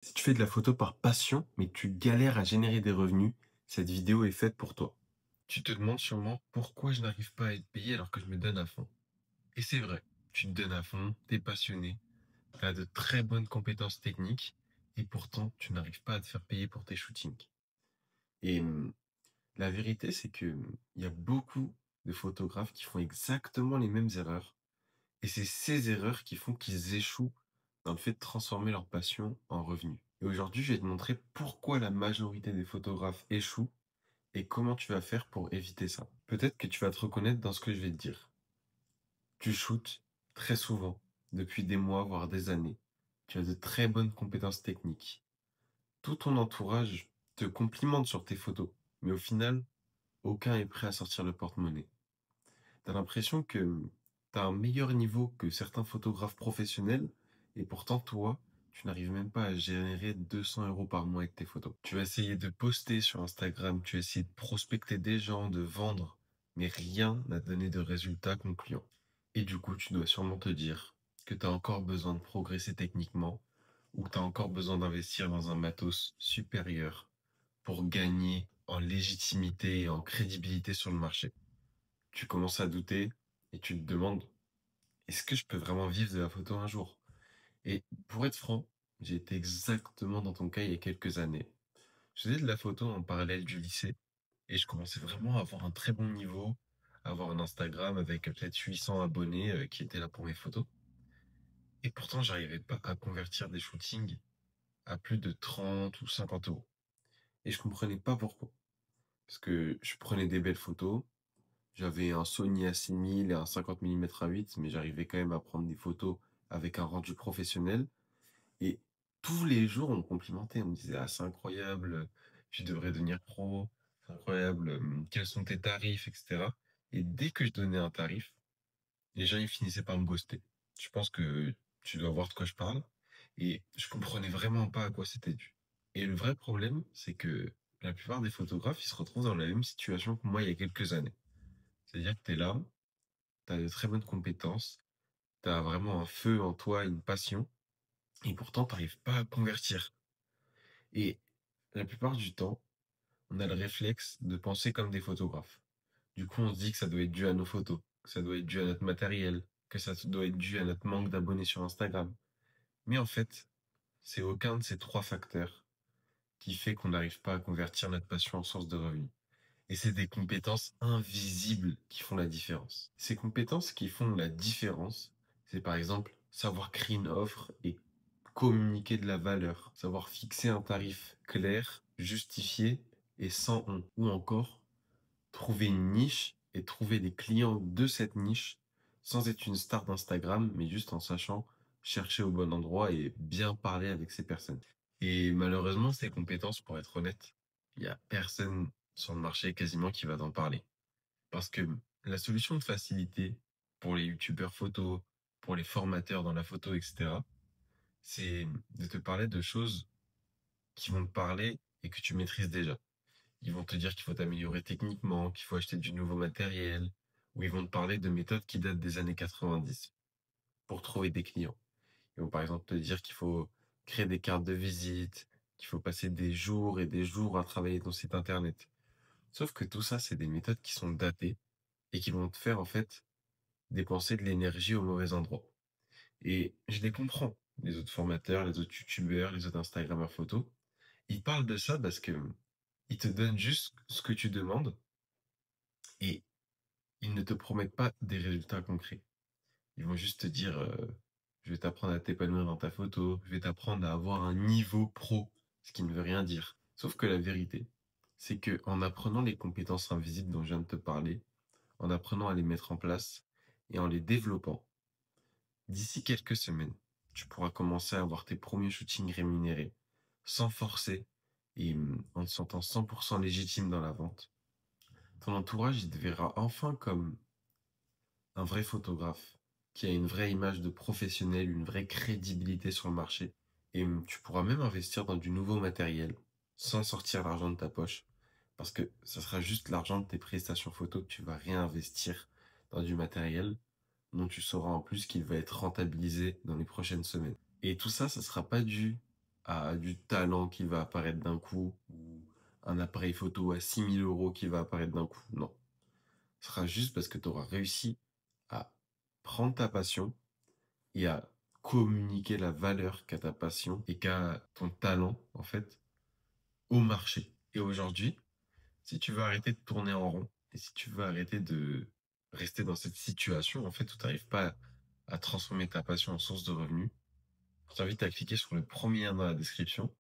Si tu fais de la photo par passion, mais que tu galères à générer des revenus, cette vidéo est faite pour toi. Tu te demandes sûrement pourquoi je n'arrive pas à être payé alors que je me donne à fond. Et c'est vrai, tu te donnes à fond, t'es passionné, t'as de très bonnes compétences techniques, et pourtant tu n'arrives pas à te faire payer pour tes shootings. Et la vérité, c'est que il y a beaucoup de photographes qui font exactement les mêmes erreurs, et c'est ces erreurs qui font qu'ils échouent dans le fait de transformer leur passion en revenu. Et aujourd'hui, je vais te montrer pourquoi la majorité des photographes échouent et comment tu vas faire pour éviter ça. Peut-être que tu vas te reconnaître dans ce que je vais te dire. Tu shootes très souvent, depuis des mois, voire des années. Tu as de très bonnes compétences techniques. Tout ton entourage te complimente sur tes photos, mais au final, aucun est prêt à sortir le porte-monnaie. T'as l'impression que t'as un meilleur niveau que certains photographes professionnels, et pourtant toi, tu n'arrives même pas à générer 200 € par mois avec tes photos. Tu vas essayer de poster sur Instagram, tu vas essayer de prospecter des gens, de vendre, mais rien n'a donné de résultats concluants. Et du coup, tu dois sûrement te dire que tu as encore besoin de progresser techniquement, ou que tu as encore besoin d'investir dans un matos supérieur pour gagner en légitimité et en crédibilité sur le marché. Tu commences à douter et tu te demandes, est-ce que je peux vraiment vivre de la photo un jour? Et pour être franc, j'ai été exactement dans ton cas il y a quelques années. Je faisais de la photo en parallèle du lycée et je commençais vraiment à avoir un très bon niveau, à avoir un Instagram avec peut-être 800 abonnés qui étaient là pour mes photos. Et pourtant, j'arrivais pas à convertir des shootings à plus de 30 ou 50 €. Et je comprenais pas pourquoi. Parce que je prenais des belles photos, j'avais un Sony A6000 et un 50 mm à 8, mais j'arrivais quand même à prendre des photos avec un rendu professionnel. Et tous les jours, on me complimentait. On me disait, ah, c'est incroyable, tu devrais devenir pro, c'est incroyable, quels sont tes tarifs, etc. Et dès que je donnais un tarif, les gens, ils finissaient par me ghoster. Je pense que tu dois voir de quoi je parle. Et je comprenais vraiment pas à quoi c'était dû. Et le vrai problème, c'est que la plupart des photographes, ils se retrouvent dans la même situation que moi il y a quelques années. C'est-à-dire que tu es là, tu as de très bonnes compétences, tu as vraiment un feu en toi, une passion, et pourtant tu n'arrives pas à convertir. Et la plupart du temps, on a le réflexe de penser comme des photographes. Du coup, on se dit que ça doit être dû à nos photos, que ça doit être dû à notre matériel, que ça doit être dû à notre manque d'abonnés sur Instagram. Mais en fait, c'est aucun de ces trois facteurs qui fait qu'on n'arrive pas à convertir notre passion en source de revenus. Et c'est des compétences invisibles qui font la différence. Ces compétences qui font la différence, c'est par exemple savoir créer une offre et communiquer de la valeur, savoir fixer un tarif clair, justifié et sans honte, ou encore trouver une niche et trouver des clients de cette niche sans être une star d'Instagram, mais juste en sachant chercher au bon endroit et bien parler avec ces personnes. Et malheureusement, ces compétences, pour être honnête, il y a personne sur le marché quasiment qui va t'en parler. Parce que la solution de facilité pour les youtubeurs photo, pour les formateurs dans la photo, etc., c'est de te parler de choses qui vont te parler et que tu maîtrises déjà. Ils vont te dire qu'il faut t'améliorer techniquement, qu'il faut acheter du nouveau matériel, ou ils vont te parler de méthodes qui datent des années 90 pour trouver des clients. Ils vont par exemple te dire qu'il faut créer des cartes de visite, qu'il faut passer des jours et des jours à travailler ton site internet. Sauf que tout ça, c'est des méthodes qui sont datées et qui vont te faire en fait dépenser de l'énergie au mauvais endroit. Et je les comprends. Les autres formateurs, les autres youtubeurs, les autres instagrammeurs photos, ils parlent de ça parce que ils te donnent juste ce que tu demandes et ils ne te promettent pas des résultats concrets. Ils vont juste te dire, je vais t'apprendre à t'épanouir dans ta photo, je vais t'apprendre à avoir un niveau pro, ce qui ne veut rien dire. Sauf que la vérité, c'est que en apprenant les compétences invisibles dont je viens de te parler, en apprenant à les mettre en place et en les développant, d'ici quelques semaines, tu pourras commencer à avoir tes premiers shootings rémunérés, sans forcer et en te sentant 100% légitime dans la vente. Ton entourage, il te verra enfin comme un vrai photographe qui a une vraie image de professionnel, une vraie crédibilité sur le marché. Et tu pourras même investir dans du nouveau matériel sans sortir l'argent de ta poche parce que ça sera juste l'argent de tes prestations photo que tu vas réinvestir dans du matériel dont tu sauras en plus qu'il va être rentabilisé dans les prochaines semaines. Et tout ça, ça sera pas dû à du talent qui va apparaître d'un coup ou un appareil photo à 6 000 € qui va apparaître d'un coup. Non. Ce sera juste parce que tu auras réussi à prendre ta passion et à communiquer la valeur qu'a ta passion et qu'a ton talent, en fait, au marché. Et aujourd'hui, si tu veux arrêter de tourner en rond et si tu veux arrêter de rester dans cette situation, en fait, où tu n'arrives pas à transformer ta passion en source de revenus, je t'invite à cliquer sur le premier lien dans la description.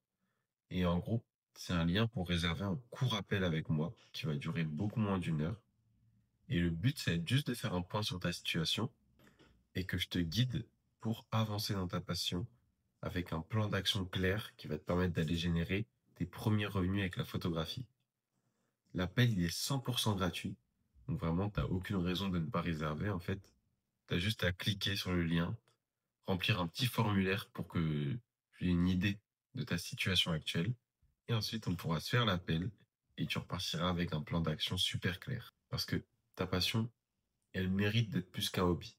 Et en gros, c'est un lien pour réserver un court appel avec moi qui va durer beaucoup moins d'1 heure. Et le but, c'est juste de faire un point sur ta situation et que je te guide pour avancer dans ta passion avec un plan d'action clair qui va te permettre d'aller générer tes premiers revenus avec la photographie. L'appel, il est 100% gratuit. Donc vraiment, tu n'as aucune raison de ne pas réserver. En fait, tu as juste à cliquer sur le lien, remplir un petit formulaire pour que j'ai une idée de ta situation actuelle. Et ensuite, on pourra se faire l'appel et tu repartiras avec un plan d'action super clair. Parce que ta passion, elle mérite d'être plus qu'un hobby.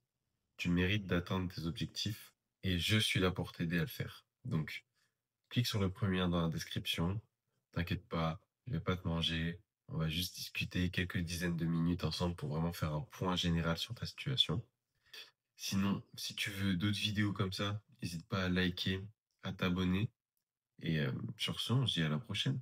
Tu mérites d'atteindre tes objectifs et je suis là pour t'aider à le faire. Donc, clique sur le premier lien dans la description. T'inquiète pas, je vais pas te manger. On va juste discuter quelques dizaines de minutes ensemble pour vraiment faire un point général sur ta situation. Sinon, si tu veux d'autres vidéos comme ça, n'hésite pas à liker, à t'abonner. Et sur ce, on se dit à la prochaine.